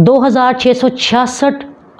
2666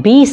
20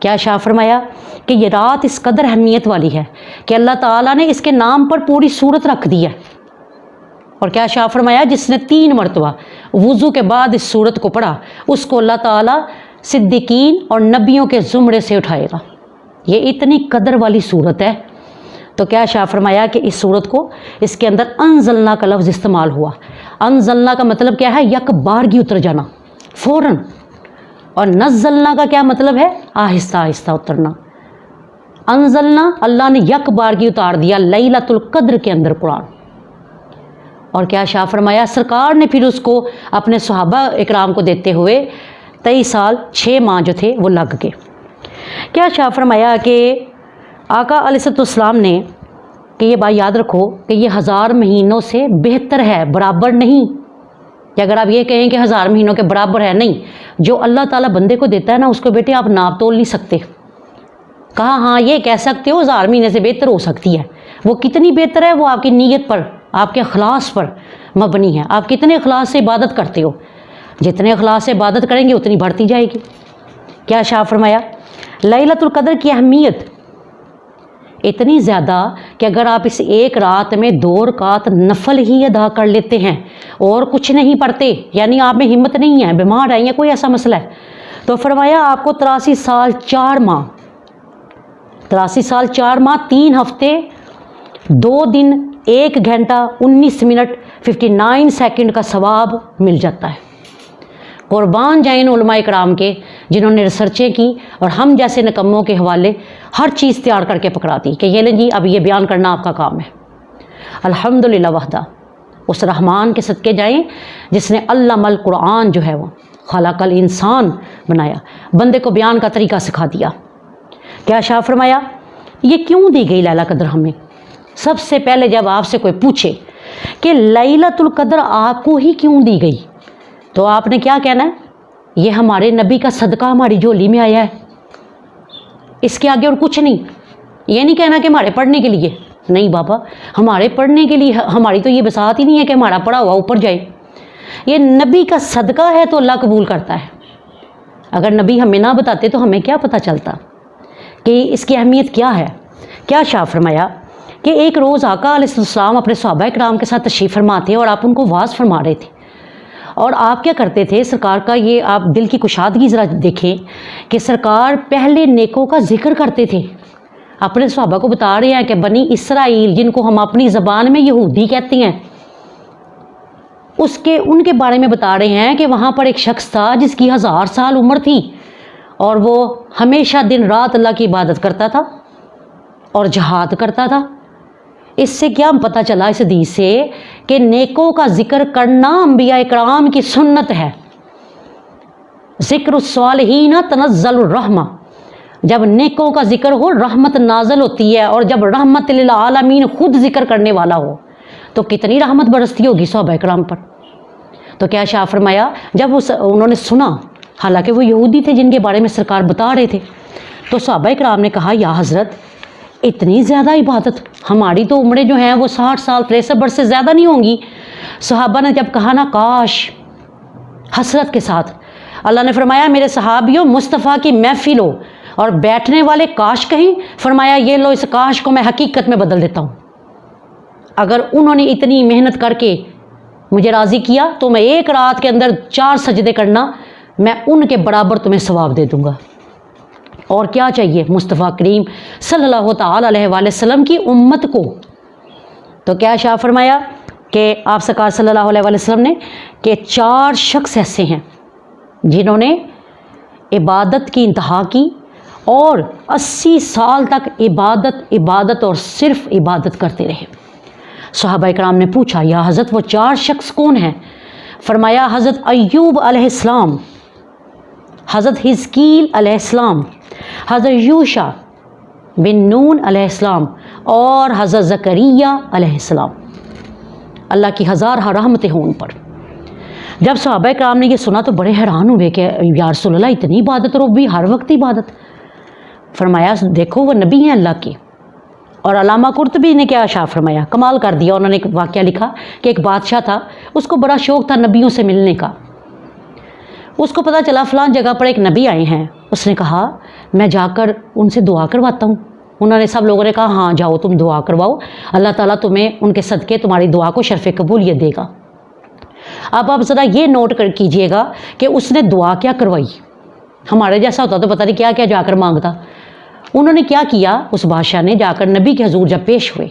کیا شاہ فرمایا کہ یہ رات اس قدر اہمیت والی ہے کہ اللہ تعالیٰ نے اس کے نام پر پوری سورت رکھ دی ہے. اور کیا شاہ فرمایا جس نے 3 مرتبہ وضو کے بعد اس سورت کو پڑھا اس کو اللہ تعالیٰ صدیقین اور نبیوں کے زمرے سے اٹھائے گا. یہ اتنی قدر والی سورت ہے. تو کیا شاہ فرمایا کہ اس سورت کو اس کے اندر انزلنا کا لفظ استعمال ہوا. انزلنا کا مطلب کیا ہے؟ یک بارگی اتر جانا فوراً. اور نزلنا کا کیا مطلب ہے؟ آہستہ آہستہ اترنا. انزلنا اللہ نے یک بارگی اتار دیا لیلۃ القدر کے اندر قرآن. اور کیا شاہ فرمایا سرکار نے پھر اس کو اپنے صحابہ اکرام کو دیتے ہوئے 23 سال 6 ماہ جو تھے وہ لگ گئے. کیا شاہ فرمایا کہ آقا علیہ السلام نے کہ یہ بات یاد رکھو کہ یہ 1000 مہینوں سے بہتر ہے، برابر نہیں. کہ اگر آپ یہ کہیں کہ 1000 مہینوں کے برابر ہے، نہیں. جو اللہ تعالیٰ بندے کو دیتا ہے نا اس کو بیٹے آپ ناپ تول نہیں سکتے. کہا ہاں یہ کہہ سکتے ہو 1000 مہینے سے بہتر ہو سکتی ہے. وہ کتنی بہتر ہے وہ آپ کی نیت پر، آپ کے اخلاص پر مبنی ہے. آپ کتنے اخلاص سے عبادت کرتے ہو. جتنے اخلاص سے عبادت کریں گے اتنی بڑھتی جائے گی. کیا شاہ فرمایا لیلۃ القدر کی اہمیت اتنی زیادہ کہ اگر آپ اس ایک رات میں 2 رکعت نفل ہی ادا کر لیتے ہیں اور کچھ نہیں پڑھتے، یعنی آپ میں ہمت نہیں ہے، بیمار ہے یا کوئی ایسا مسئلہ ہے، تو فرمایا آپ کو 83 سال 4 ماہ 3 ہفتے 2 دن 1 گھنٹہ 19 منٹ 59 سیکنڈ کا ثواب مل جاتا ہے. قربان جائیں علماء کرام کے جنہوں نے ریسرچیں کی اور ہم جیسے نکموں کے حوالے ہر چیز تیار کر کے پکڑا دی کہ یہ لیں جی اب یہ بیان کرنا آپ کا کام ہے. الحمدللہ وحدہ، اس رحمان کے صدقے جائیں جس نے علم القرآن جو ہے وہ خلق الانسان بنایا، بندے کو بیان کا طریقہ سکھا دیا. کیا شاہ فرمایا یہ کیوں دی گئی لیلۃ القدر ہمیں؟ سب سے پہلے جب آپ سے کوئی پوچھے کہ لیلۃ القدر آپ کو ہی کیوں دی گئی تو آپ نے کیا کہنا ہے؟ یہ ہمارے نبی کا صدقہ ہماری جھولی میں آیا ہے. اس کے آگے اور کچھ نہیں. یہ نہیں کہنا کہ ہمارے پڑھنے کے لیے، نہیں بابا، ہمارے پڑھنے کے لیے ہماری تو یہ بساط ہی نہیں ہے کہ ہمارا پڑھا ہوا اوپر جائے. یہ نبی کا صدقہ ہے تو اللہ قبول کرتا ہے. اگر نبی ہمیں نہ بتاتے تو ہمیں کیا پتہ چلتا کہ اس کی اہمیت کیا ہے. کیا شاہ فرمایا کہ ایک روز آقا علیہ السلام اپنے صحابہ کرام کے ساتھ تشریف فرما تھے اور آپ ان کو واعظ فرما رہے تھے. اور آپ کیا کرتے تھے سرکار کا، یہ آپ دل کی کشادگی ذرا دیکھیں کہ سرکار پہلے نیکوں کا ذکر کرتے تھے. اپنے صحابہ کو بتا رہے ہیں کہ بنی اسرائیل جن کو ہم اپنی زبان میں یہودی کہتے ہیں ان کے بارے میں بتا رہے ہیں کہ وہاں پر ایک شخص تھا جس کی 1000 سال عمر تھی اور وہ ہمیشہ دن رات اللہ کی عبادت کرتا تھا اور جہاد کرتا تھا. اس سے کیا پتہ چلا اس حدیث سے کہ نیکوں کا ذکر کرنا انبیاء اکرام کی سنت ہے. ذکر الصالحین تنزل الرحمہ، جب نیکوں کا ذکر ہو رحمت نازل ہوتی ہے، اور جب رحمت للعالمین خود ذکر کرنے والا ہو تو کتنی رحمت برستی ہوگی صحابہ اکرام پر. تو کیا شاہ فرمایا جب انہوں نے سنا، حالانکہ وہ یہودی تھے جن کے بارے میں سرکار بتا رہے تھے، تو صحابہ اکرام نے کہا یا حضرت اتنی زیادہ عبادت، ہماری تو عمریں جو ہیں وہ 60 سال 63 برس سے زیادہ نہیں ہوں گی. صحابہ نے جب کہا نا کاش، حسرت کے ساتھ، اللہ نے فرمایا میرے صحابیوں مصطفیٰ کی محفل ہو اور بیٹھنے والے کاش کہیں، فرمایا یہ لو اس کاش کو میں حقیقت میں بدل دیتا ہوں. اگر انہوں نے اتنی محنت کر کے مجھے راضی کیا تو میں ایک رات کے اندر 4 سجدے کرنا، میں ان کے برابر تمہیں ثواب دے دوں گا. اور کیا چاہیے مصطفیٰ کریم صلی اللہ تعالی علیہ وآلہ وسلم کی امت کو. تو کیا شاہ فرمایا کہ آپ سرکار صلی اللہ علیہ وآلہ وسلم نے کہ 4 شخص ایسے ہیں جنہوں نے عبادت کی انتہا کی اور 80 سال تک عبادت اور صرف عبادت کرتے رہے. صحابہ اکرام نے پوچھا یا حضرت وہ 4 شخص کون ہیں؟ فرمایا حضرت ایوب علیہ السلام، حضرت حزقیل علیہ السلام، حضرت یوشع بن نون علیہ السلام اور حضرت زکریا علیہ السلام. اللہ کی 1000 رحمتیں ہوں ان پر. جب صحابہ کرام نے یہ سنا تو بڑے حیران ہوئے کہ یا رسول اللہ اتنی عبادت اور وہ بھی ہر وقت عبادت. فرمایا دیکھو وہ نبی ہیں اللہ کے. اور علامہ قرطبی نے کیا شاہ فرمایا، کمال کر دیا. انہوں نے ایک واقعہ لکھا کہ ایک بادشاہ تھا، اس کو بڑا شوق تھا نبیوں سے ملنے کا. اس کو پتہ چلا فلاں جگہ پر ایک نبی آئے ہیں. اس نے کہا میں جا کر ان سے دعا کرواتا ہوں. انہوں نے سب لوگوں نے کہا ہاں جاؤ تم دعا کرواؤ, اللہ تعالیٰ تمہیں ان کے صدقے تمہاری دعا کو شرف قبولیت دے گا. اب آپ ذرا یہ نوٹ کر کیجئے گا کہ اس نے دعا کیا کروائی. ہمارے جیسا ہوتا تو پتہ نہیں کیا کیا جا کر مانگتا. انہوں نے کیا کیا, اس بادشاہ نے جا کر نبی کے حضور جب پیش ہوئے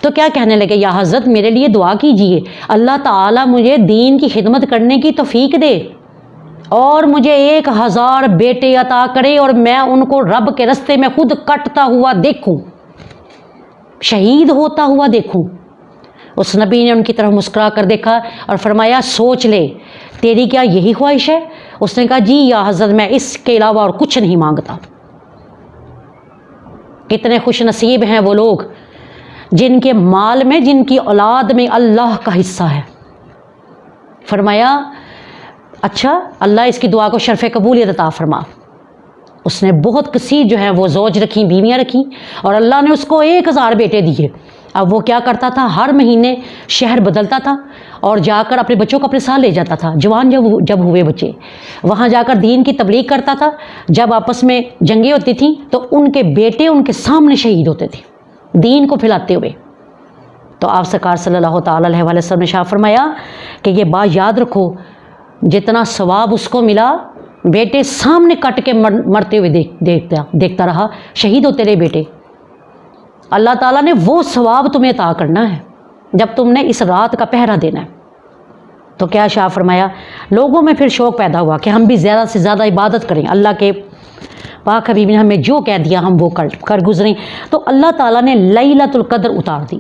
تو کیا کہنے لگے, یا حضرت میرے لیے دعا کیجئے, اللہ تعالیٰ مجھے دین کی خدمت کرنے کی توفیق دے اور مجھے 1000 بیٹے عطا کرے اور میں ان کو رب کے رستے میں خود کٹتا ہوا دیکھوں, شہید ہوتا ہوا دیکھوں. اس نبی نے ان کی طرف مسکرا کر دیکھا اور فرمایا سوچ لے تیری کیا یہی خواہش ہے. اس نے کہا جی یا حضرت میں اس کے علاوہ اور کچھ نہیں مانگتا. کتنے خوش نصیب ہیں وہ لوگ جن کے مال میں, جن کی اولاد میں اللہ کا حصہ ہے. فرمایا اچھا اللہ اس کی دعا کو شرف قبولیت عطا فرما. اس نے بہت کثیر جو ہے وہ زوج رکھیں, بیویاں رکھیں, اور اللہ نے اس کو 1000 بیٹے دیے. اب وہ کیا کرتا تھا, ہر مہینے شہر بدلتا تھا اور جا کر اپنے بچوں کو اپنے ساتھ لے جاتا تھا. جوان جب ہوئے بچے وہاں جا کر دین کی تبلیغ کرتا تھا. جب آپس میں جنگیں ہوتی تھیں تو ان کے بیٹے ان کے سامنے شہید ہوتے تھے دین کو پھیلاتے ہوئے. تو آپ سرکار صلی اللہ تعالیٰ علیہ وسلم نے شاہ فرمایا کہ یہ بات یاد رکھو, جتنا ثواب اس کو ملا بیٹے سامنے کٹ کے مرتے ہوئے دیکھتا رہا, شہید ہوتے رہے بیٹے. اللہ تعالیٰ نے وہ ثواب تمہیں عطا کرنا ہے جب تم نے اس رات کا پہرا دینا ہے. تو کیا شاہ فرمایا, لوگوں میں پھر شوق پیدا ہوا کہ ہم بھی زیادہ سے زیادہ عبادت کریں, اللہ کے پاک حبیب نے ہمیں جو کہہ دیا ہم وہ کر گزریں. تو اللہ تعالیٰ نے لیلۃ القدر اتار دی.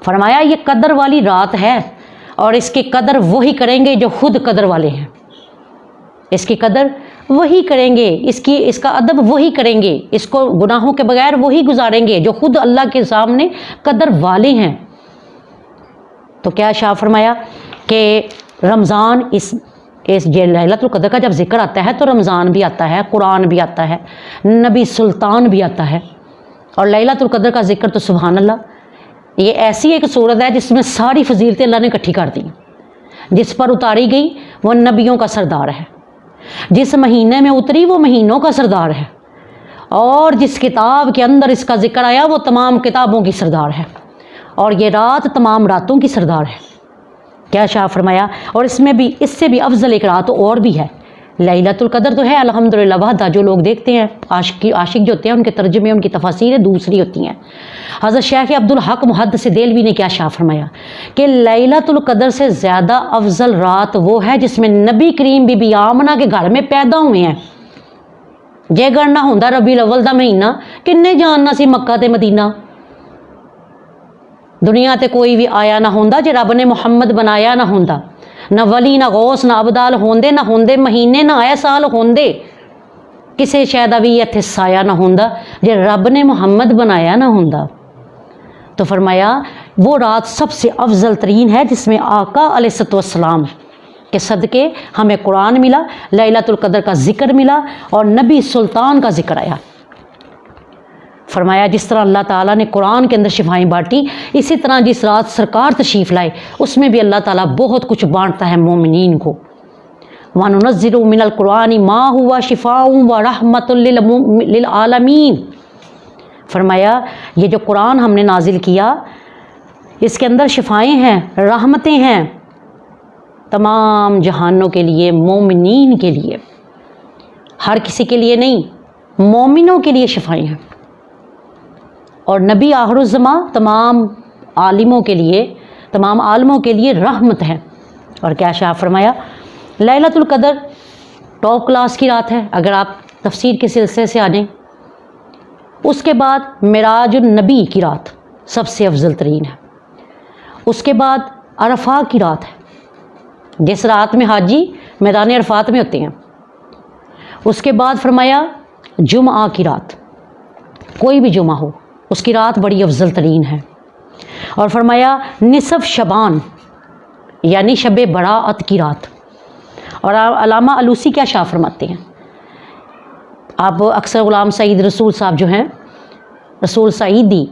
فرمایا یہ قدر والی رات ہے اور اس کی قدر وہی کریں گے جو خود قدر والے ہیں. اس کی قدر وہی کریں گے, اس کا ادب وہی کریں گے, اس کو گناہوں کے بغیر وہی گزاریں گے جو خود اللہ کے سامنے قدر والے ہیں. تو کیا شاہ فرمایا کہ رمضان اس لیلۃ القدر کا جب ذکر آتا ہے تو رمضان بھی آتا ہے, قرآن بھی آتا ہے, نبی سلطان بھی آتا ہے, اور لیلۃ القدر کا ذکر تو سبحان اللہ یہ ایسی ایک صورت ہے جس میں ساری فضیلتیں اللہ نے اکٹھی کر دی. جس پر اتاری گئی وہ نبیوں کا سردار ہے, جس مہینے میں اتری وہ مہینوں کا سردار ہے, اور جس کتاب کے اندر اس کا ذکر آیا وہ تمام کتابوں کی سردار ہے, اور یہ رات تمام راتوں کی سردار ہے. کیا شاہ فرمایا, اور اس میں بھی اس سے بھی افضل ایک رات اور بھی ہے. لیلۃ القدر تو ہے الحمدللہ وحدہ, جو لوگ دیکھتے ہیں عاشق جو ہوتے ہیں ان کے ترجمے ان کی تفاسیریں دوسری ہوتی ہیں. حضرت شیخ عبدالحق محدث دہلوی نے کیا شاہ فرمایا کہ لیلۃ القدر سے زیادہ افضل رات وہ ہے جس میں نبی کریم بی بی آمنہ کے گھر میں پیدا ہوئے ہیں. جے گرنا ہوندا ربیع الاول دا مہینہ کنے جاننا سی مکہ تے مدینہ, دنیا تے کوئی بھی آیا نہ ہوندا جے رب نے محمد بنایا نہ ہوندا, نہ ولی نہ غوث نہ ابدال ہوندے نہ ہوندے, مہینے نہ آئے سال ہوندے, کسے شاید بھی اتھے سایہ نہ ہوندا جے رب نے محمد بنایا نہ ہوندا. تو فرمایا وہ رات سب سے افضل ترین ہے جس میں آقا علیہ السلام کے صدقے ہمیں قرآن ملا, لیلۃ القدر کا ذکر ملا اور نبی سلطان کا ذکر آیا. فرمایا جس طرح اللہ تعالیٰ نے قرآن کے اندر شفائیں بانٹی, اسی طرح جس رات سرکار تشریف لائے اس میں بھی اللہ تعالیٰ بہت کچھ بانٹتا ہے مومنین کو. وَنُنَزِّلُ مِنَ الْقُرْآنِ مَا هُوَ شِفَاءٌ وَرَحْمَةٌ لِّلْعَالَمِينَ. فرمایا یہ جو قرآن ہم نے نازل کیا اس کے اندر شفائیں ہیں, رحمتیں ہیں تمام جہانوں کے لیے, مومنین کے لیے, ہر کسی کے لیے نہیں, مومنوں کے لیے شفائیں ہیں. اور نبی آخر الزماں تمام عالموں کے لیے, تمام عالموں کے لیے رحمت ہے. اور کیا شاہ فرمایا لیلۃ القدر ٹاپ کلاس کی رات ہے اگر آپ تفسیر کے سلسلے سے آ جائیں. اس کے بعد معراج النبی کی رات سب سے افضل ترین ہے. اس کے بعد عرفہ کی رات ہے جس رات میں حاجی میدان عرفات میں ہوتے ہیں. اس کے بعد فرمایا جمعہ کی رات, کوئی بھی جمعہ ہو اس کی رات بڑی افضل ترین ہے. اور فرمایا نصف شبان یعنی شب براءت کی رات. اور علامہ علوسی کیا شاہ فرماتے ہیں, آپ اکثر غلام سعید رسول صاحب جو ہیں, رسول سعیدی,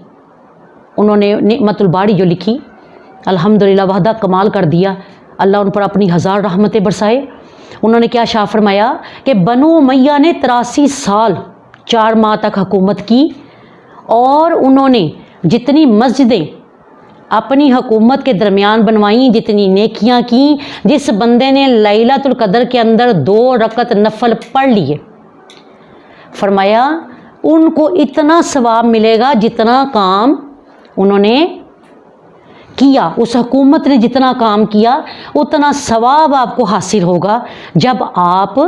انہوں نے نعمت الباری جو لکھی الحمدللہ وحدہ کمال کر دیا, اللہ ان پر اپنی 1000 رحمتیں برسائے. انہوں نے کیا شاہ فرمایا کہ بنو امیہ نے 83 سال 4 ماہ تک حکومت کی، اور انہوں نے جتنی مسجدیں اپنی حکومت کے درمیان بنوائیں، جتنی نیکیاں کیں، جس بندے نے لیلۃ القدر کے اندر 2 رکعت نفل پڑھ لیے، فرمایا ان کو اتنا ثواب ملے گا جتنا کام انہوں نے کیا، اس حکومت نے جتنا کام کیا اتنا ثواب آپ کو حاصل ہوگا جب آپ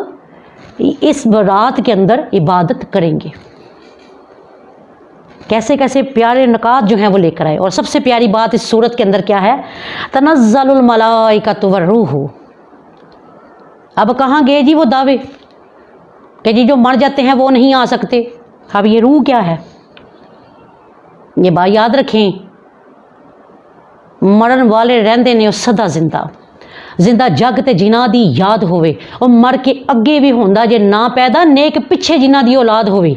اس رات کے اندر عبادت کریں گے۔ کیسے کیسے پیارے نکات جو ہیں وہ لے کر آئے۔ اور سب سے پیاری بات اس صورت کے اندر کیا ہے؟ تنزل الملائکۃ والروح۔ اب کہاں گئے جی وہ دعوے کہ جی جو مر جاتے ہیں وہ نہیں آ سکتے؟ اب یہ روح کیا ہے؟ یہ بات یاد رکھیں، مرن والے رہندے نے سدا زندہ، زندہ جگ تے جنہ دی یاد ہوئے، اور مر کے اگے بھی ہوندا جے نہ پیدا، نیک پیچھے جنہ دی اولاد ہوئے۔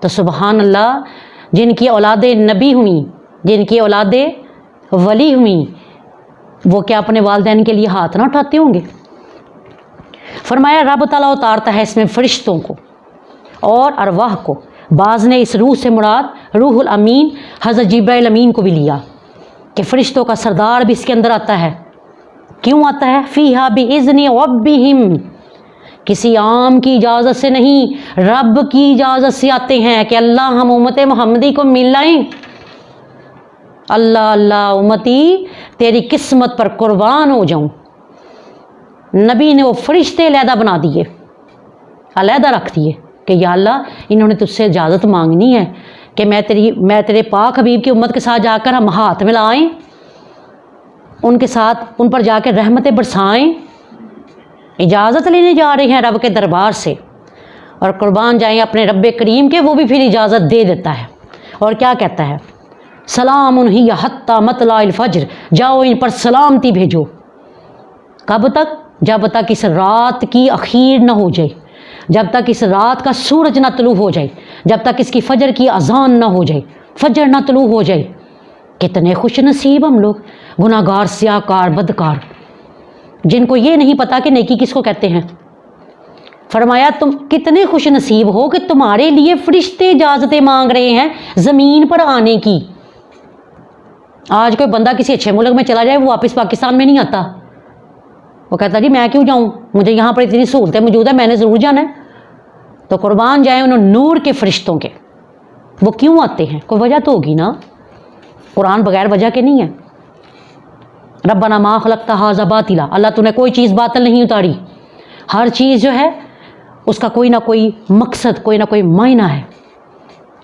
تو سبحان اللہ، جن کی اولاد نبی ہوئیں، جن کی اولاد ولی ہوئیں، وہ کیا اپنے والدین کے لیے ہاتھ نہ اٹھاتے ہوں گے؟ فرمایا رب تعالیٰ اتارتا ہے اس میں فرشتوں کو اور ارواح کو۔ بعض نے اس روح سے مراد روح الامین حضرت جبرائیل امین کو بھی لیا کہ فرشتوں کا سردار بھی اس کے اندر آتا ہے۔ کیوں آتا ہے؟ فیہا بِإِذْنِ رَبِّهِمْ، کسی عام کی اجازت سے نہیں، رب کی اجازت سے آتے ہیں کہ اللہ ہم امت محمدی کو ملائیں۔ اللہ اللہ امتی تیری قسمت پر قربان ہو جاؤں۔ نبی نے وہ فرشتے علیحدہ بنا دیے، علیحدہ رکھ دیے کہ یا اللہ انہوں نے تجھ سے اجازت مانگنی ہے کہ میں تیرے پاک حبیب کی امت کے ساتھ جا کر ہم ہاتھ ملائیں، ان کے ساتھ ان پر جا کے رحمتیں برسائیں۔ اجازت لینے جا رہے ہیں رب کے دربار سے، اور قربان جائیں اپنے رب کریم کے، وہ بھی پھر اجازت دے دیتا ہے۔ اور کیا کہتا ہے؟ سلام ہی حتی مطلع الفجر، جاؤ ان پر سلامتی بھیجو۔ کب تک؟ جب تک اس رات کی اخیر نہ ہو جائے، جب تک اس رات کا سورج نہ طلوع ہو جائے، جب تک اس کی فجر کی اذان نہ ہو جائے، فجر نہ طلوع ہو جائے۔ کتنے خوش نصیب ہم لوگ، گناہ گار، سیاہ کار، بدکار، جن کو یہ نہیں پتا کہ نیکی کس کو کہتے ہیں۔ فرمایا تم کتنے خوش نصیب ہو کہ تمہارے لیے فرشتے اجازتیں مانگ رہے ہیں زمین پر آنے کی۔ آج کوئی بندہ کسی اچھے ملک میں چلا جائے، وہ واپس پاکستان میں نہیں آتا، وہ کہتا جی میں کیوں جاؤں، مجھے یہاں پر اتنی سہولتیں موجود ہیں، میں نے ضرور جانا ہے۔ تو قربان جائیں انہوں نور کے فرشتوں کے، وہ کیوں آتے ہیں؟ کوئی وجہ تو ہوگی نا، قرآن بغیر وجہ کے نہیں ہے۔ ربنا ما خلقت ھذا باطلا، اللہ تو نے کوئی چیز باطل نہیں اتاری، ہر چیز جو ہے اس کا کوئی نہ کوئی مقصد، کوئی نہ کوئی معنی ہے۔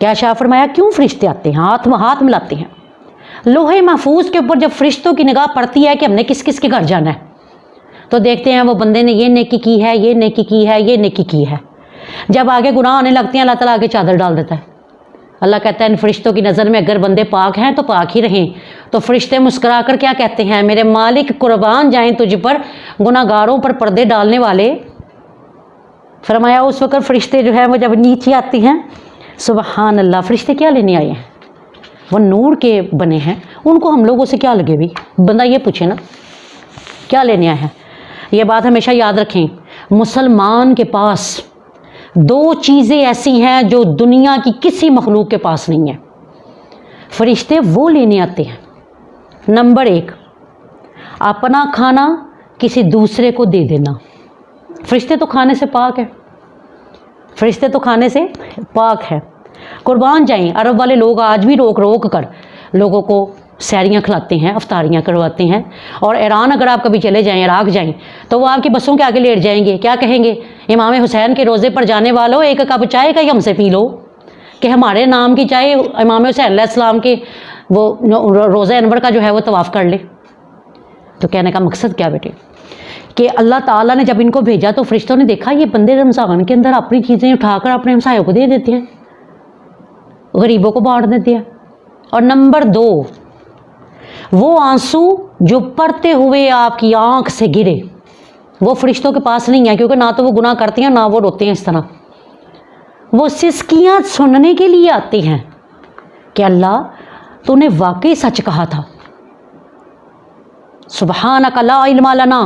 کیا شاہ فرمایا کیوں فرشتے آتے ہیں، ہاتھ ملاتے ہیں۔ لوح محفوظ کے اوپر جب فرشتوں کی نگاہ پڑتی ہے کہ ہم نے کس کس کے گھر جانا ہے، تو دیکھتے ہیں وہ بندے نے یہ نیکی کی ہے، یہ نیکی کی ہے، یہ نیکی کی ہے۔ جب آگے گناہ آنے لگتے ہیں، اللہ تعالیٰ آگے چادر ڈال دیتا ہے۔ اللہ کہتا ہے ان فرشتوں کی نظر میں اگر بندے پاک ہیں تو پاک ہی رہیں۔ تو فرشتے مسکرا کر کیا کہتے ہیں؟ میرے مالک قربان جائیں تجھ پر، گناہ گاروں پر پردے ڈالنے والے۔ فرمایا اس وقت فرشتے جو ہیں وہ جب نیچے آتے ہیں، سبحان اللہ، فرشتے کیا لینے آئے ہیں؟ وہ نور کے بنے ہیں، ان کو ہم لوگوں سے کیا لگے بھی؟ بندہ یہ پوچھے نا، کیا لینے آئے ہیں؟ یہ بات ہمیشہ یاد رکھیں، مسلمان کے پاس 2 چیزیں ایسی ہیں جو دنیا کی کسی مخلوق کے پاس نہیں ہیں۔ فرشتے وہ لینے آتے ہیں، نمبر 1 اپنا کھانا کسی دوسرے کو دے دینا۔ فرشتے تو کھانے سے پاک ہے، فرشتے تو کھانے سے پاک ہے۔ قربان جائیں عرب والے لوگ آج بھی روک کر لوگوں کو سیریاں کھلاتے ہیں، افطاریاں کرواتے ہیں۔ اور ایران اگر آپ کبھی چلے جائیں، عراق جائیں، تو وہ آپ کی بسوں کے آگے لیٹ جائیں گے، کیا کہیں گے؟ امام حسین کے روزے پر جانے والوں، ایک کپ چائے کا ہی ہم سے پی لو، کہ ہمارے نام کی چائے امام حسین علیہ السلام کے وہ روزہ انور کا جو ہے وہ طواف کر لے۔ تو کہنے کا مقصد کیا بیٹے کہ اللہ تعالیٰ نے جب ان کو بھیجا تو فرشتوں نے دیکھا یہ بندے رمضان کے اندر اپنی چیزیں اٹھا کر اپنے ہمسایوں کو دے دیتے ہیں، غریبوں کو بانٹ دیتے ہیں۔ اور نمبر 2 وہ آنسو جو پڑتے ہوئے آپ کی آنکھ سے گرے، وہ فرشتوں کے پاس نہیں ہے، کیونکہ نہ تو وہ گناہ کرتے ہیں نہ وہ روتے ہیں اس طرح۔ وہ سسکیاں سننے کے لیے آتے ہیں کہ اللہ تو نے واقعی سچ کہا تھا، سبحانک لا علم لنا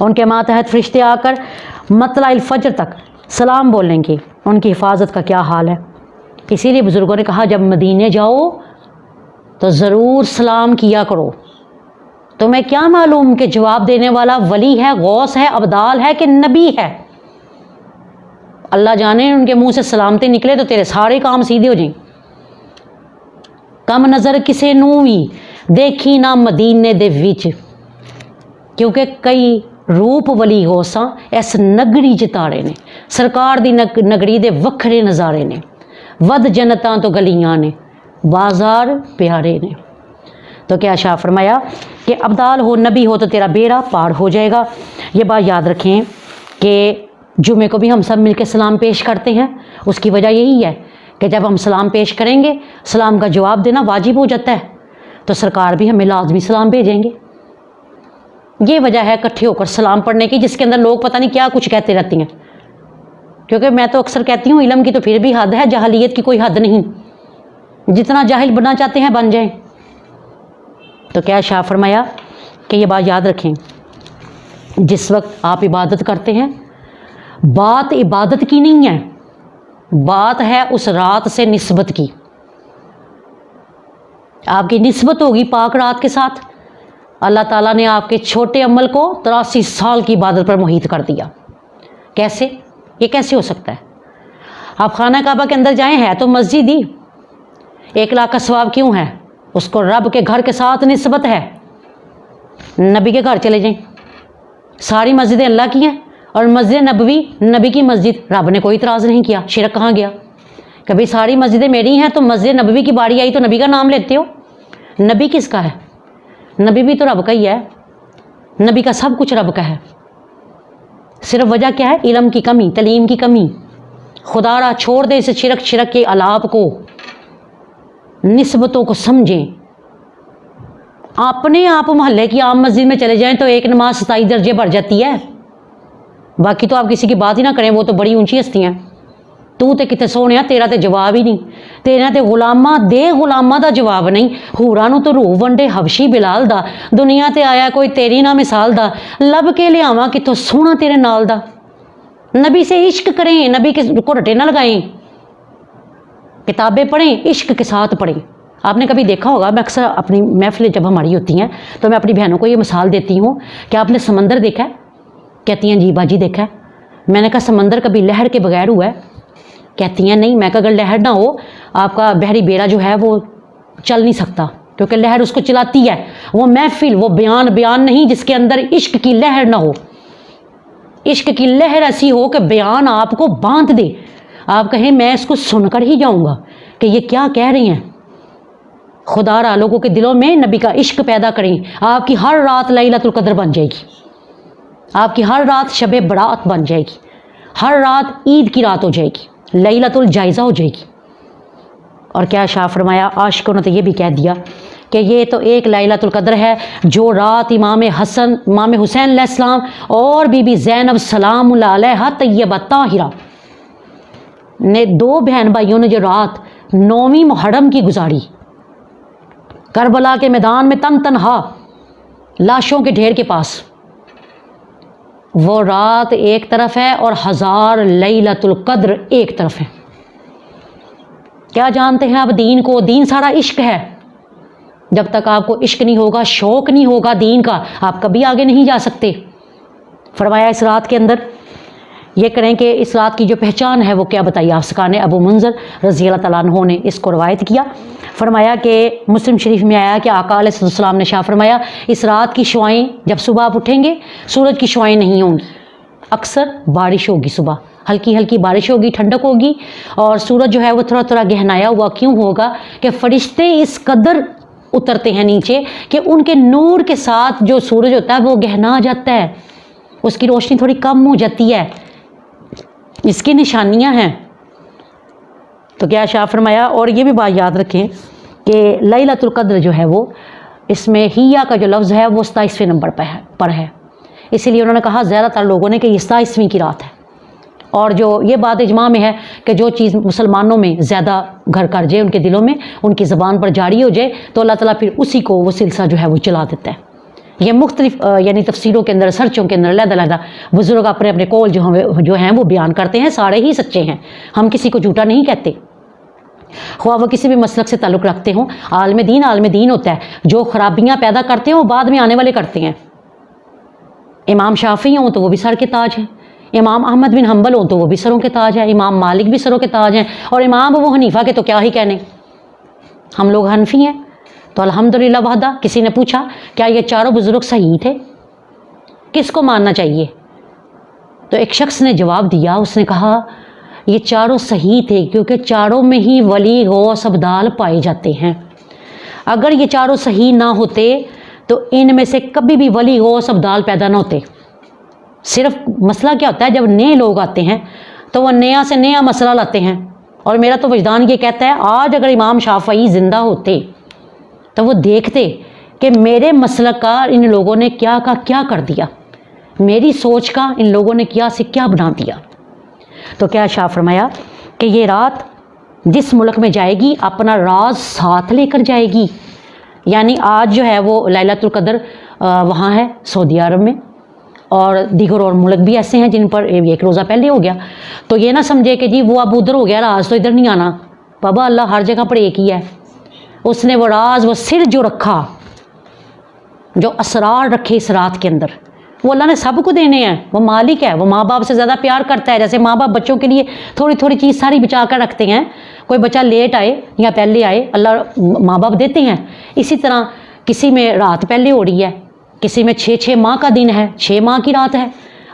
ان کے ماتحت فرشتے آ کر مطلع الفجر تک سلام بولیں گے، ان کی حفاظت کا کیا حال ہے۔ اسی لیے بزرگوں نے کہا جب مدینے جاؤ تو ضرور سلام کیا کرو۔ تمہیں کیا معلوم کہ جواب دینے والا ولی ہے، غوث ہے، ابدال ہے کہ نبی ہے؟ اللہ جانے ان کے منہ سے سلامتی نکلے تو تیرے سارے کام سیدھے ہو جائیں۔ کم نظر کسے نوی دیکھی نہ مدینے دے وچ، کیونکہ کئی روپ ولی غوثاں اس نگری جتارے نے، سرکار دی نگری دے وکھرے نظارے نے، ود جنتاں تو گلیاں نے، بازار پیارے نے۔ تو کیا شاہ فرمایا کہ ابدال ہو، نبی ہو تو تیرا بیڑا پار ہو جائے گا۔ یہ بات یاد رکھیں کہ جمعے کو بھی ہم سب مل کے سلام پیش کرتے ہیں، اس کی وجہ یہی ہے کہ جب ہم سلام پیش کریں گے سلام کا جواب دینا واجب ہو جاتا ہے، تو سرکار بھی ہمیں لازمی سلام بھیجیں گے۔ یہ وجہ ہے اکٹھے ہو کر سلام پڑھنے کی، جس کے اندر لوگ پتہ نہیں کیا کچھ کہتے رہتی ہیں، کیونکہ میں تو اکثر کہتی ہوں علم کی تو پھر بھی حد ہے، جاہلیت کی کوئی حد نہیں، جتنا جاہل بننا چاہتے ہیں بن جائیں۔ تو کیا شاہ فرمایا کہ یہ بات یاد رکھیں، جس وقت آپ عبادت کرتے ہیں بات عبادت کی نہیں ہے، بات ہے اس رات سے نسبت کی۔ آپ کی نسبت ہوگی پاک رات کے ساتھ، اللہ تعالیٰ نے آپ کے چھوٹے عمل کو 83 سال کی عبادت پر محیط کر دیا۔ کیسے؟ یہ کیسے ہو سکتا ہے؟ آپ خانہ کعبہ کے اندر جائیں، ہے تو مسجد ہی، 1 لاکھ کا ثواب کیوں ہے؟ اس کو رب کے گھر کے ساتھ نسبت ہے۔ نبی کے گھر چلے جائیں، ساری مسجدیں اللہ کی ہیں، اور مسجد نبوی نبی کی مسجد، رب نے کوئی اعتراض نہیں کیا، شرک کہاں گیا؟ کبھی ساری مسجدیں میری ہیں تو مسجد نبوی کی باری آئی تو نبی کا نام لیتے ہو؟ نبی کس کا ہے؟ نبی بھی تو رب کا ہی ہے، نبی کا سب کچھ رب کا ہے۔ صرف وجہ کیا ہے؟ علم کی کمی، تعلیم کی کمی۔ خدا را چھوڑ دے اسے شرک کے الاپ کو، نسبتوں کو سمجھیں۔ اپنے آپ محلے کی عام مسجد میں چلے جائیں تو ایک نماز 27 درجے بڑھ جاتی ہے، باقی تو آپ کسی کی بات ہی نہ کریں، وہ تو بڑی اونچی ہستی ہیں۔ تو تے کتے سونے تیرا تے جواب ہی نہیں، تیرا تے غلاماں دا جواب نہیں۔ حوراں نو تو روح ونڈے حبشی بلال دا، دنیا تے آیا کوئی تیری نہ مثال دا، لب کے لیاواں کتوں سونا تیرے نال دا۔ نبی سے عشق کریں، نبی کے کو رٹے نہ لگائیں، کتابیں پڑھیں، عشق کے ساتھ پڑھیں۔ آپ نے کبھی دیکھا ہوگا، میں اکثر اپنی محفلیں جب ہماری ہوتی ہیں تو میں اپنی بہنوں کو یہ مثال دیتی ہوں کہ آپ نے سمندر دیکھا ہے؟ کہتی ہیں جی باجی دیکھا ہے۔ میں نے کہا سمندر کبھی لہر کے بغیر ہوا ہے؟ کہتی ہیں نہیں۔ میں کہا اگر لہر نہ ہو آپ کا بحری بیڑا جو ہے وہ چل نہیں سکتا، کیونکہ لہر اس کو چلاتی ہے۔ وہ محفل، وہ بیان نہیں جس کے اندر عشق کی لہر نہ ہو، عشق کی لہر ایسی ہو کہ بیان آپ کو باندھ دے، آپ کہیں میں اس کو سن کر ہی جاؤں گا کہ یہ کیا کہہ رہی ہیں۔ خدا را لوگوں کے دلوں میں نبی کا عشق پیدا کریں، آپ کی ہر رات لیلۃ القدر بن جائے گی، آپ کی ہر رات شب برات بن جائے گی، ہر رات عید کی رات ہو جائے گی، لیلۃ الجائزہ ہو جائے گی۔ اور کیا شاہ فرمایا، عاشقوں نے تو یہ بھی کہہ دیا کہ یہ تو ایک لیلۃ القدر ہے جو رات امام حسین علیہ السلام اور بی بی زینب سلام اللہ علیہا طیبہ طاہرہ نے، 2 بہن بھائیوں نے جو رات 9ویں محرم کی گزاری، کربلا کے میدان میں تنہا لاشوں کے ڈھیر کے پاس، وہ رات ایک طرف ہے اور 1000 لیلۃ القدر ایک طرف ہے۔ کیا جانتے ہیں آپ دین کو؟ دین سارا عشق ہے۔ جب تک آپ کو عشق نہیں ہوگا، شوق نہیں ہوگا دین کا، آپ کبھی آگے نہیں جا سکتے۔ فرمایا اس رات کے اندر یہ کریں کہ اس رات کی جو پہچان ہے وہ کیا بتائیے؟ آفسکان ابو منذر رضی اللہ تعالیٰ عنہ نے اس کو روایت کیا۔ فرمایا کہ مسلم شریف میں آیا کہ آقا علیہ السلام نے شاہ فرمایا اس رات کی شعائیں، جب صبح آپ اٹھیں گے سورج کی شعائیں نہیں ہوں گی، اکثر بارش ہوگی، صبح ہلکی ہلکی بارش ہوگی، ٹھنڈک ہوگی، اور سورج جو ہے وہ تھوڑا تھوڑا گہنایا ہوا کیوں ہوگا کہ فرشتے اس قدر اترتے ہیں نیچے کہ ان کے نور کے ساتھ جو سورج ہوتا ہے وہ گہنا جاتا ہے، اس کی روشنی تھوڑی کم ہو جاتی ہے، اس کی نشانیاں ہیں۔ تو کیا شاہ فرمایا، اور یہ بھی بات یاد رکھیں کہ لیلۃ القدر جو ہے وہ، اس میں ہیہ کا جو لفظ ہے وہ 27ویں نمبر پر ہے، اسی لیے انہوں نے کہا زیادہ تر لوگوں نے کہ یہ 27ویں کی رات ہے۔ اور جو یہ بات اجماع میں ہے کہ جو چیز مسلمانوں میں زیادہ گھر کر جائے، ان کے دلوں میں، ان کی زبان پر جاری ہو جائے، تو اللہ تعالیٰ پھر اسی کو وہ سلسلہ جو ہے وہ چلا دیتا ہے۔ یہ مختلف یعنی تفسیروں کے اندر، سرچوں کے اندر علیحدہ بزرگ اپنے اپنے قول جو ہیں وہ بیان کرتے ہیں، سارے ہی سچے ہیں، ہم کسی کو جھوٹا نہیں کہتے، خواہ وہ کسی بھی مسلک سے تعلق رکھتے ہوں۔ عالم دین ہوتا ہے، جو خرابیاں پیدا کرتے ہیں وہ بعد میں آنے والے کرتے ہیں۔ امام شافعی ہوں تو وہ بھی سر کے تاج ہیں، امام احمد بن حنبل ہوں تو وہ بھی سروں کے تاج ہیں، امام مالک بھی سروں کے تاج ہیں، اور امام ابو حنیفہ کے تو کیا ہی کہنے۔ ہم لوگ حنفی ہیں تو الحمدللہ وحدہ۔ کسی نے پوچھا کیا یہ چاروں بزرگ صحیح تھے، کس کو ماننا چاہیے؟ تو ایک شخص نے جواب دیا، اس نے کہا یہ چاروں صحیح تھے کیونکہ چاروں میں ہی ولی غوث ابدال پائے جاتے ہیں۔ اگر یہ چاروں صحیح نہ ہوتے تو ان میں سے کبھی بھی ولی غوث ابدال پیدا نہ ہوتے۔ صرف مسئلہ کیا ہوتا ہے، جب نئے لوگ آتے ہیں تو وہ نیا سے نیا مسئلہ لاتے ہیں، اور میرا تو وجدان یہ کہتا ہے آج اگر امام شافعی زندہ ہوتے تو وہ دیکھتے کہ میرے مسلک کا ان لوگوں نے کیا کا کیا کر دیا، میری سوچ کا ان لوگوں نے کیا سے کیا بنا دیا۔ تو کیا شاہ فرمایا کہ یہ رات جس ملک میں جائے گی اپنا راز ساتھ لے کر جائے گی، یعنی آج جو ہے وہ لیلۃ القدر وہاں ہے سعودی عرب میں، اور دیگر اور ملک بھی ایسے ہیں جن پر ایک روزہ پہلے ہو گیا۔ تو یہ نہ سمجھے کہ جی وہ اب ادھر ہو گیا راز تو ادھر نہیں آنا، بابا اللہ ہر جگہ پر ایک ہی ہے۔ اس نے وہ راز، وہ سر جو رکھا، جو اسرار رکھے اس رات کے اندر، وہ اللہ نے سب کو دینے ہیں۔ وہ مالک ہے، وہ ماں باپ سے زیادہ پیار کرتا ہے۔ جیسے ماں باپ بچوں کے لیے تھوڑی تھوڑی چیز ساری بچا کر رکھتے ہیں، کوئی بچہ لیٹ آئے یا پہلے آئے اللہ ماں باپ دیتے ہیں، اسی طرح کسی میں رات پہلے ہو رہی ہے، کسی میں 6 ماہ کا دن ہے، 6 ماہ کی رات ہے،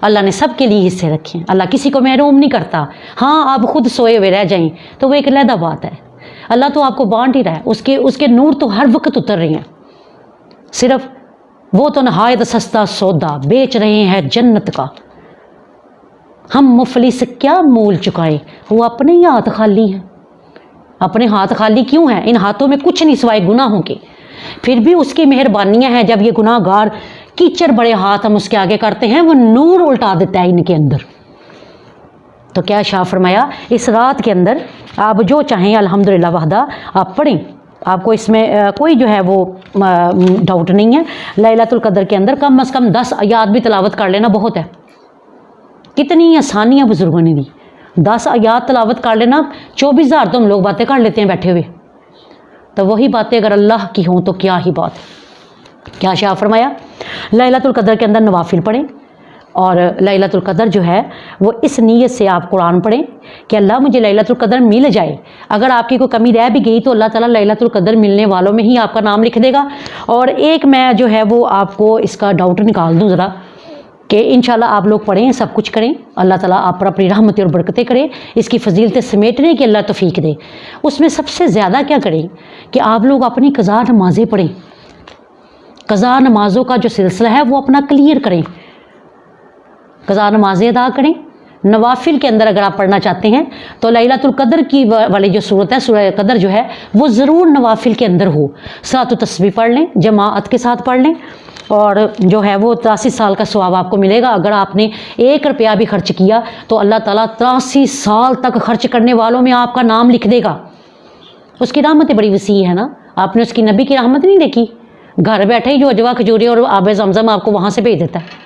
اللہ نے سب کے لیے حصے رکھے ہیں۔ اللہ کسی کو محروم نہیں کرتا۔ ہاں آپ خود سوئے ہوئے رہ جائیں تو وہ ایک علیحدہ بات ہے، اللہ تو آپ کو بانٹ ہی رہا ہے، اس کے نور تو ہر وقت اتر رہے ہیں۔ صرف وہ تو نہایت سستا سودا بیچ رہے ہیں جنت کا، ہم مفلس کیا مول چکائیں، وہ اپنے ہی ہاتھ خالی ہیں۔ اپنے ہاتھ خالی کیوں ہیں؟ ان ہاتھوں میں کچھ نہیں سوائے گناہوں کے، پھر بھی اس کی مہربانیاں ہیں۔ جب یہ گناہ گار کیچڑ بڑے ہاتھ ہم اس کے آگے کرتے ہیں، وہ نور الٹا دیتا ہے ان کے اندر۔ تو کیا شاہ فرمایا اس رات کے اندر آپ جو چاہیں الحمدللہ وحدہ آپ پڑھیں، آپ کو اس میں کوئی جو ہے وہ ڈاؤٹ نہیں ہے۔ لیلۃ القدر کے اندر کم از کم 10 آیات بھی تلاوت کر لینا بہت ہے۔ کتنی آسانیاں بزرگوں نے دی، 10 آیات تلاوت کر لینا، 24,000 تو ہم لوگ باتیں کر لیتے ہیں بیٹھے ہوئے، تو وہی باتیں اگر اللہ کی ہوں تو کیا ہی بات ہے۔ کیا شاہ فرمایا لیلۃ القدر کے اندر نوافل پڑھیں، اور لیلۃ القدر جو ہے وہ اس نیت سے آپ قرآن پڑھیں کہ اللہ مجھے لیلۃ القدر مل جائے۔ اگر آپ کی کوئی کمی رہ بھی گئی تو اللہ تعالیٰ لیلۃ القدر ملنے والوں میں ہی آپ کا نام لکھ دے گا۔ اور ایک میں جو ہے وہ آپ کو اس کا ڈاؤٹ نکال دوں ذرا، کہ انشاءاللہ آپ لوگ پڑھیں، سب کچھ کریں، اللہ تعالیٰ آپ پر اپنی رحمتیں اور برکتیں کرے، اس کی فضیلتیں سمیٹنے کی اللہ توفیق دے۔ اس میں سب سے زیادہ کیا کریں کہ آپ لوگ اپنی قضا نمازیں پڑھیں، قضا نمازوں کا جو سلسلہ ہے وہ اپنا کلیئر کریں، قضا نمازیں ادا کریں۔ نوافل کے اندر اگر آپ پڑھنا چاہتے ہیں تو لیلۃ القدر کی والی جو صورت ہے، سورہ قدر جو ہے وہ ضرور نوافل کے اندر ہو۔ صلاۃ التسبیح پڑھ لیں، جماعت کے ساتھ پڑھ لیں، اور جو ہے وہ 83 سال کا ثواب آپ کو ملے گا۔ اگر آپ نے 1 روپیہ بھی خرچ کیا تو اللہ تعالیٰ 83 سال تک خرچ کرنے والوں میں آپ کا نام لکھ دے گا۔ اس کی رحمتیں بڑی وسیع ہے نا، آپ نے اس کی نبی کی رحمت نہیں دیکھی؟ گھر بیٹھے ہی جو اجوا کھجوری اور آب زمزم آپ کو وہاں سے بھیج دیتا ہے۔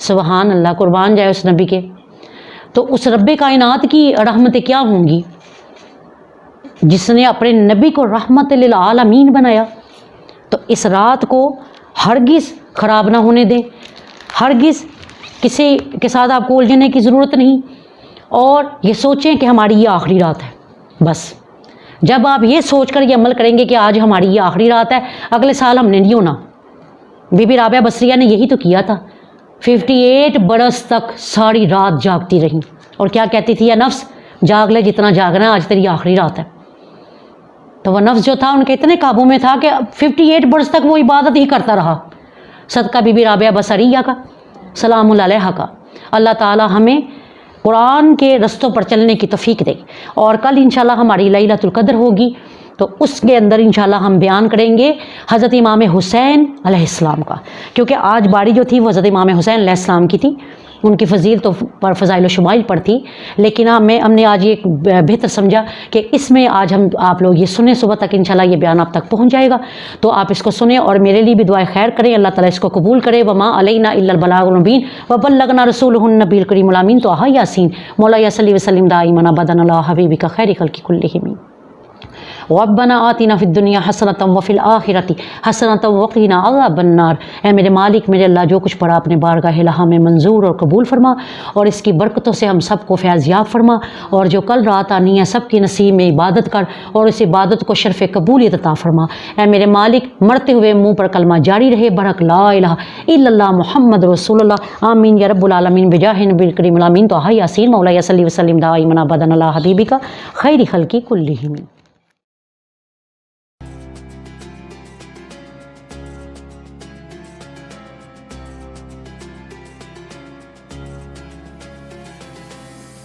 سبحان اللہ، قربان جائے اس نبی کے۔ تو اس رب کائنات کی رحمتیں کیا ہوں گی جس نے اپنے نبی کو رحمت للعالمین بنایا۔ تو اس رات کو ہرگز خراب نہ ہونے دیں، ہرگز کسی کے ساتھ آپ کو الجھنے کی ضرورت نہیں، اور یہ سوچیں کہ ہماری یہ آخری رات ہے۔ بس جب آپ یہ سوچ کر یہ عمل کریں گے کہ آج ہماری یہ آخری رات ہے، اگلے سال ہم نے نہیں ہونا۔ بی بی رابعہ بصریہ نے یہی تو کیا تھا، 58 برس تک ساری رات جاگتی رہیں، اور کیا کہتی تھی؟ یا نفس جاگ لے جتنا جاگنا ہے، آج تیری آخری رات ہے۔ تو وہ نفس جو تھا ان کے اتنے قابو میں تھا کہ 58 برس تک وہ عبادت ہی کرتا رہا، صدقہ بی بی رابعہ بصریہ کا، سلام علیہا کا۔ اللہ تعالی ہمیں قرآن کے رستوں پر چلنے کی توفیق دے۔ اور کل انشاءاللہ ہماری لیلۃ القدر ہوگی، تو اس کے اندر انشاءاللہ ہم بیان کریں گے حضرت امام حسین علیہ السلام کا، کیونکہ آج باری جو تھی وہ حضرت امام حسین علیہ السلام کی تھی۔ ان کی فضیل تو پر فضائل و شمائل پر تھی، لیکن ہم نے آج یہ بہتر سمجھا کہ اس میں آج ہم آپ لوگ یہ سنیں، صبح تک انشاءاللہ یہ بیان آپ تک پہنچ جائے گا، تو آپ اس کو سنیں اور میرے لیے بھی دعائے خیر کریں، اللہ تعالیٰ اس کو قبول کرے۔ وما علینا الا البلاغ المبین وبلغنا رسولہ النبی الکریم الامین۔ تو آہا یاسین، مولا یا صلی وسلم دائما ابدا علی حبیبک خیر خلق کلہم۔ ربنا آتنا فی الدنیا حسنۃ وفی الآخرۃ حسنۃ وقنا عذاب النار۔ اے میرے مالک، میرے اللہ، جو کچھ پڑھا اپنے بارگاہ الہٰ میں منظور اور قبول فرما، اور اس کی برکتوں سے ہم سب کو فیض یاب فرما، اور جو کل رات آنی ہے سب کی نصیب میں عبادت کر، اور اس عبادت کو شرف قبولیت عطا فرما۔ اے میرے مالک، مرتے ہوئے منہ پر کلمہ جاری رہے، برحق لا الہ الا اللہ محمد رسول اللہ، آمین یا رب العالمین بجاہ نبی الکریم الامین۔ تو آہا یاسین، مولا صلی وسلم دائما ابدا علی حبیبک خیر خلق کلہم۔